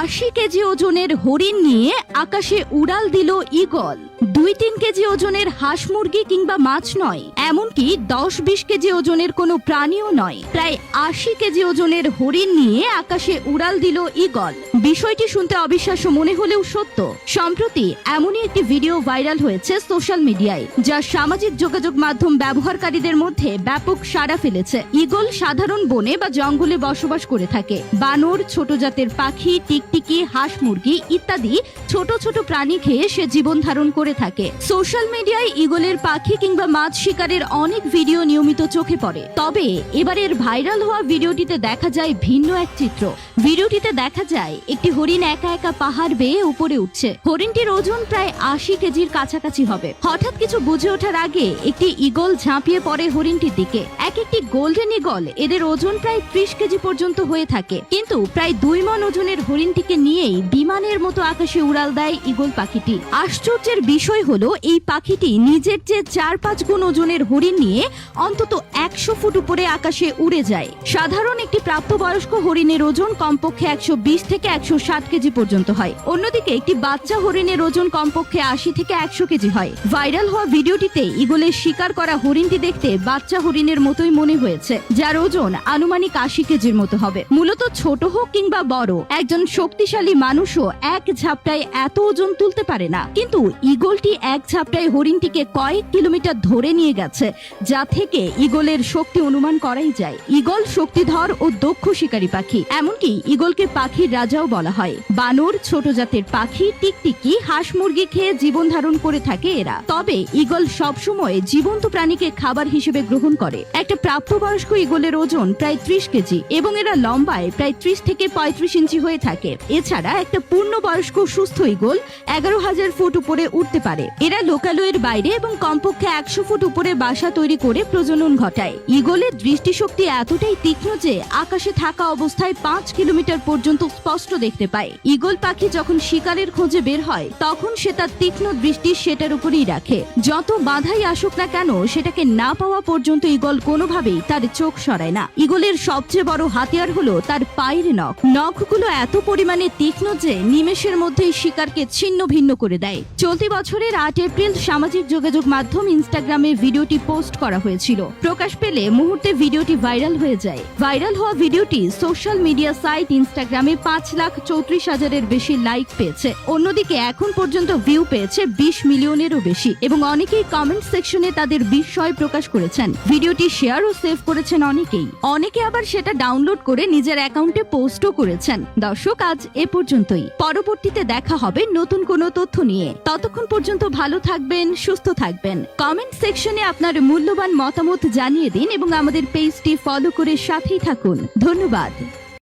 80 KG ওজনের হরিণ নিয়ে আকাশে উড়াল দিল ঈগল। 2-3 কেজি ওজনের হাঁস মুরগি কিংবা মাছ নয়, এমনকি 10-20 কেজি ওজনের কোনো প্রাণীও নয়, প্রায় 80 কেজি ওজনের হরিণ নিয়ে আকাশে উড়াল দিল ঈগল। বিষয়টি শুনতে অবিশ্বাস্য মনে হলেও সত্য। সম্প্রতি এমনই একটি ভিডিও ভাইরাল হয়েছে সোশ্যাল মিডিয়ায়, যা সামাজিক যোগাযোগ মাধ্যম ব্যবহারকারীদের মধ্যে ব্যাপক সাড়া ফেলেছে। ঈগল সাধারণ বনে বা জঙ্গলে বসবাস করে থাকে। বানর, ছোট জাতের পাখি, টিকটিকি, হাঁস মুরগি ইত্যাদি ছোট ছোট প্রাণী খেয়ে সে জীবন ধারণ করে থাকে। সোশ্যাল মিডিয়ায় ঈগলের পাখি কিংবা মাছ শিকারের অনেক ভিডিও নিয়মিত চোখে পড়ে। তবে এবারের ভাইরাল হওয়া ভিডিওটিতে দেখা যায় ভিন্ন এক চিত্র। ভিডিওটিতে দেখা যায় একটি হরিণ একা একা পাহাড় বেয়ে উপরে উঠছে। হরিণটির ওজন প্রায় 80 কেজির কাছাকাছি হবে। হঠাৎ কিছু বুঝে ওঠার আগে একটি ঈগল ঝাঁপিয়ে পড়ে হরিণটির দিকে। একটি গোল্ডেন ঈগল, এদের ওজন প্রায় 30 কেজি পর্যন্ত হয়ে থাকে। কিন্তু প্রায় 2 মণ ওজনের হরিণটিকে নিয়েই বিমানের মতো আকাশে উড়াল দেয় ঈগল পাখিটি। আশ্চর্যের বিষয় হলো এই পাখিটি নিজের চেয়ে 4-5 গুণ ওজনের হরিণ নিয়ে অন্তত 100 ফুট উপরে আকাশে উড়ে যায়। সাধারণ একটি প্রাপ্তবয়স্ক হরিণের ওজন কমপক্ষে 120 থেকে 160 কেজি পর্যন্ত হয়। অন্যদিকে একটি বাচ্চা হরিণের ওজন কমপক্ষে 80 থেকে 100 কেজি হয়। ভাইরাল হওয়া ভিডিওটিতে ঈগলের শিকার করা হরিণটি দেখতে বাচ্চা হরিণের মতোই মনে হয়েছে, যার ওজন আনুমানিক 80 কেজির মতো হবে। মূলত ছোট হোক কিংবা বড়, একজন শক্তিশালী মানুষও এক ঝাপটায় এত ওজন তুলতে পারে না। কিন্তু ঈগলটি এক ঝাপটায় হরিণটিকে কয়েক কিলোমিটার ধরে নিয়ে গেছে, যা থেকে ঈগলের শক্তি অনুমান করাই যায়। ঈগল শক্তিধর ও দক্ষ শিকারী পাখি, এমনকি ঈগলকে পাখির রাজাও বলা হয়। বানর, ছোট জাতের পাখি, টিকটিকি, হাঁস মুরগি খেয়ে জীবন ধারণ করে থাকে এরা। তবে ঈগল সবসময় জীবন্ত প্রাণীকে খাবার হিসেবে গ্রহণ করে। একটা প্রাপ্তবয়স্ক ঈগলের ওজন প্রায় 30 কেজি এবং এরা লম্বায় প্রায় 30 থেকে 35 ইঞ্চি হয়ে থাকে। এছাড়া একটা পূর্ণবয়স্ক সুস্থ ঈগল 11,000 ফুট উপরে উঠতে পারে। এরা লোকালয়ের বাইরে এবং কমপক্ষে 100 ফুট উপরে বাসা তৈরি করে প্রজনন ঘটায়। ঈগলের দৃষ্টিশক্তি এতটাই তীক্ষ্ণ যে আকাশে থাকা অবস্থায় 5 কিলোমিটার পর্যন্ত স্পষ্ট দেখতে পায়। ঈগল পাখি যখন শিকারের খোঁজে বের হয়, তখন সে তার তীক্ষ্ণ দৃষ্টি সেটার উপরেই রাখে। যত বাধাই আসুক না কেন, সেটাকে না পাওয়া পর্যন্ত ঈগল কোনোভাবেই তার চোখ সরায় না। ঈগলের সবচেয়ে বড় হাতিয়ার হলো তার পায়ের নখ। নখগুলো এত পরিমাণে তীক্ষ্ণ যে নিমেষের মধ্যেই শিকারকে ছিন্ন ভিন্ন করে দেয়। চলতি বছরের 8 এপ্রিল সামাজিক যোগাযোগ মাধ্যম ইনস্টাগ্রামে ভিডিওটি পোস্ট করা হয়েছিল। প্রকাশ পেলে মুহূর্তে ভিডিওটি ভাইরাল হয়ে যায়। ভাইরাল হওয়া ভিডিওটি সোশ্যাল মিডিয়া সাইট ইনস্টাগ্রামে 5,34,000-এর বেশি লাইক পেয়েছে। অন্যদিকে এখন পর্যন্ত ভিউ পেয়েছে 20 মিলিয়নেরও বেশি এবং অনেকেই কমেন্ট সেকশনে তাদের বিস্ময় প্রকাশ করেছেন। ভিডিওটি শেয়ার ও সেভ করেছেন অনেকেই। অনেকে আবার সেটা ডাউনলোড করে নিজের অ্যাকাউন্টে পোস্টও করেছেন। দর্শক, আজ এ পর্যন্তই। পরবর্তীতে দেখা হবে নতুন কোনো তথ্য নিয়ে। ততক্ষণ পর্যন্ত ভালো থাকবেন, সুস্থ থাকবেন। কমেন্ট সেকশনে আপনার মূল্যবান মতামত জানিয়ে দিন এবং আমাদের পেজটি ফলো করে সাথেই থাকুন। ধন্যবাদ।